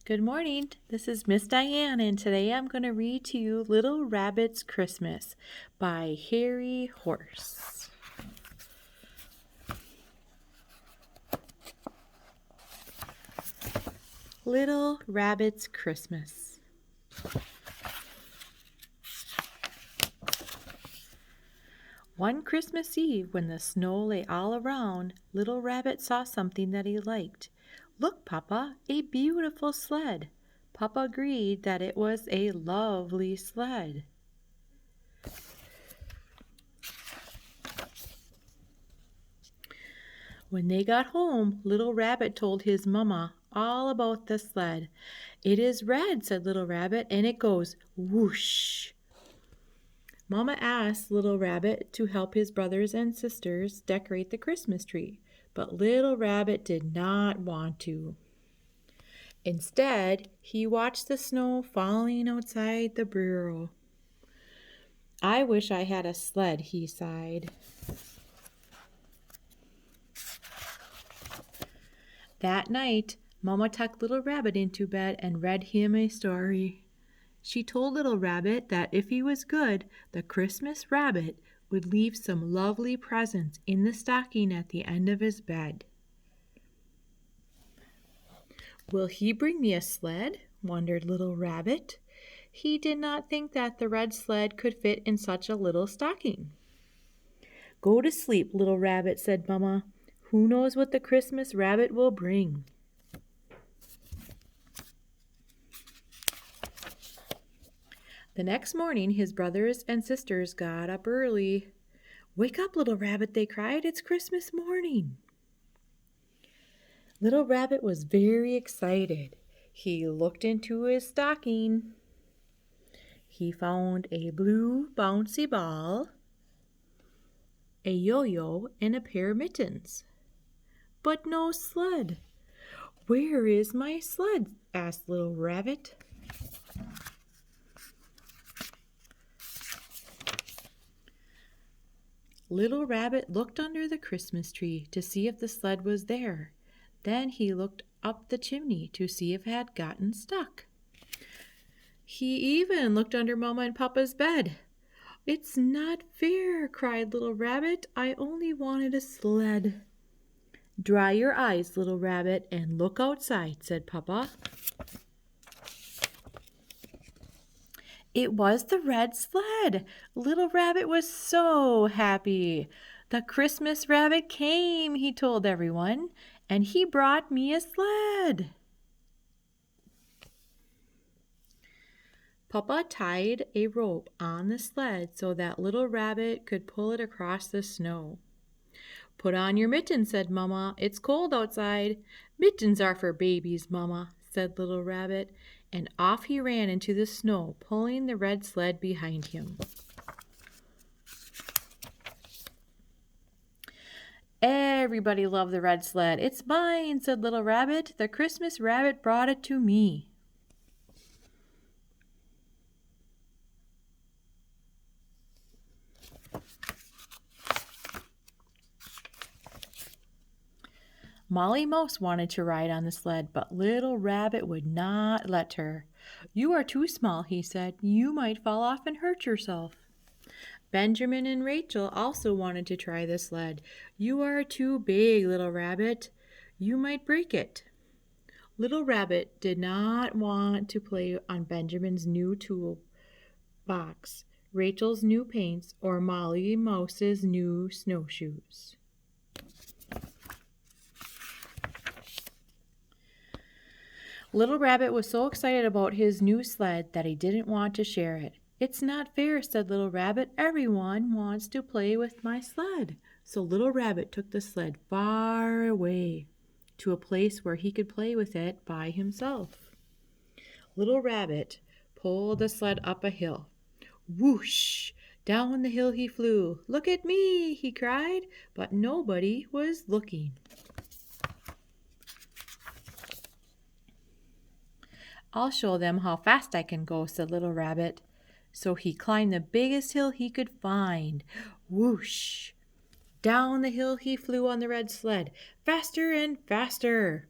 Good morning. This is Miss Diane, and today I'm going to read to you Little Rabbit's Christmas by Harry Horse. Little Rabbit's Christmas. One Christmas Eve, when the snow lay all around, Little Rabbit saw something that he liked. "Look, Papa, a beautiful sled." Papa agreed that it was a lovely sled. When they got home, Little Rabbit told his mamma all about the sled. "It is red," said Little Rabbit, "and it goes whoosh." Mamma asked Little Rabbit to help his brothers and sisters decorate the Christmas tree, but Little Rabbit did not want to. Instead, he watched the snow falling outside the burrow. "I wish I had a sled," he sighed. That night, Mamma tucked Little Rabbit into bed and read him a story. She told Little Rabbit that if he was good, the Christmas rabbit would leave some lovely presents in the stocking at the end of his bed. "Will he bring me a sled?" wondered Little Rabbit. He did not think that the red sled could fit in such a little stocking. "Go to sleep, Little Rabbit," said Mamma. "Who knows what the Christmas rabbit will bring?" The next morning his brothers and sisters got up early. "Wake up, Little Rabbit," they cried. "It's Christmas morning." Little Rabbit was very excited. He looked into his stocking. He found a blue bouncy ball, a yo-yo, and a pair of mittens. But no sled. "Where is my sled?" asked Little Rabbit. Little Rabbit looked under the Christmas tree to see if the sled was there. Then he looked up the chimney to see if it had gotten stuck. He even looked under Mama and Papa's bed. "It's not fair," cried Little Rabbit. "I only wanted a sled." "Dry your eyes, Little Rabbit, and look outside," said Papa. It was the red sled. Little Rabbit was so happy. "The Christmas rabbit came," he told everyone, "and he brought me a sled." Papa tied a rope on the sled so that Little Rabbit could pull it across the snow. "Put on your mittens," said Mama. "It's cold outside." "Mittens are for babies, Mama," said Little Rabbit, and off he ran into the snow, pulling the red sled behind him. Everybody loved the red sled. "It's mine," said Little Rabbit. "The Christmas rabbit brought it to me." Molly Mouse wanted to ride on the sled, but Little Rabbit would not let her. "You are too small," he said. "You might fall off and hurt yourself." Benjamin and Rachel also wanted to try the sled. "You are too big, Little Rabbit. You might break it." Little Rabbit did not want to play on Benjamin's new tool box, Rachel's new paints, or Molly Mouse's new snowshoes. Little Rabbit was so excited about his new sled that he didn't want to share it. "It's not fair," said Little Rabbit. "Everyone wants to play with my sled." So Little Rabbit took the sled far away to a place where he could play with it by himself. Little Rabbit pulled the sled up a hill. Whoosh! Down the hill he flew. "Look at me!" he cried, but nobody was looking. "I'll show them how fast I can go," said Little Rabbit. So he climbed the biggest hill he could find. Whoosh! Down the hill he flew on the red sled, faster and faster.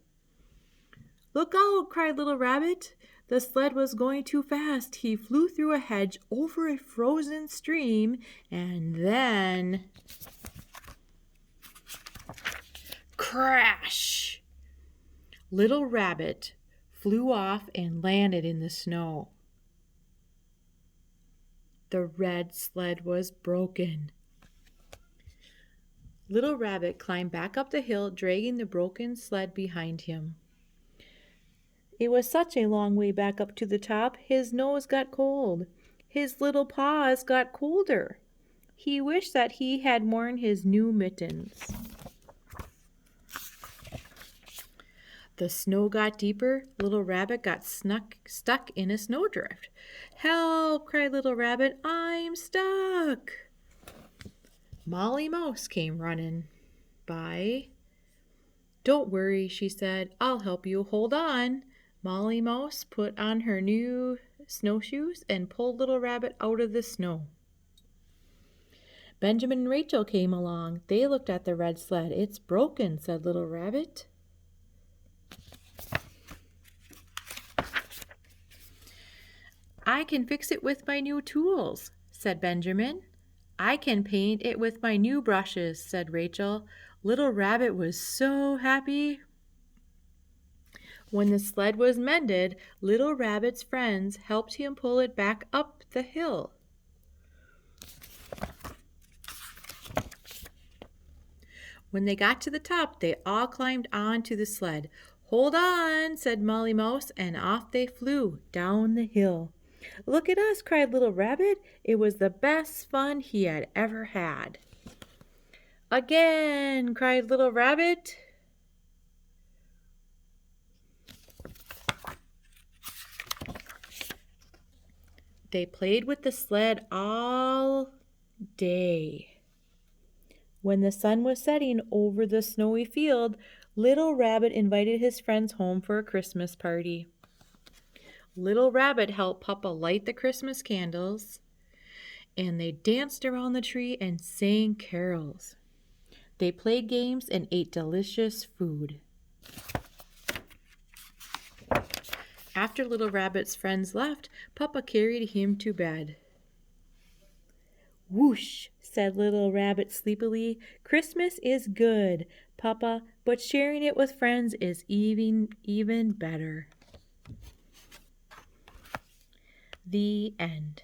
"Look out!" cried Little Rabbit. The sled was going too fast. He flew through a hedge, over a frozen stream, and then crash! Little Rabbit flew off and landed in the snow. The red sled was broken. Little Rabbit climbed back up the hill, dragging the broken sled behind him. It was such a long way back up to the top, his nose got cold. His little paws got colder. He wished that he had worn his new mittens. The snow got deeper. Little Rabbit got stuck in a snowdrift. "Help!" cried Little Rabbit. "I'm stuck!" Molly Mouse came running by. "Don't worry," she said. "I'll help you. Hold on." Molly Mouse put on her new snowshoes and pulled Little Rabbit out of the snow. Benjamin and Rachel came along. They looked at the red sled. "It's broken," said Little Rabbit. "I can fix it with my new tools," said Benjamin. "I can paint it with my new brushes," said Rachel. Little Rabbit was so happy. When the sled was mended, Little Rabbit's friends helped him pull it back up the hill. When they got to the top, they all climbed onto the sled. "Hold on," said Molly Mouse, and off they flew down the hill. "Look at us," cried Little Rabbit. It was the best fun he had ever had. "Again!" cried Little Rabbit. They played with the sled all day. When the sun was setting over the snowy field, Little Rabbit invited his friends home for a Christmas party. Little Rabbit helped Papa light the Christmas candles, and they danced around the tree and sang carols. They played games and ate delicious food. After Little Rabbit's friends left, Papa carried him to bed. "Whoosh," said Little Rabbit sleepily. "Christmas is good, Papa, but sharing it with friends is even better." The end.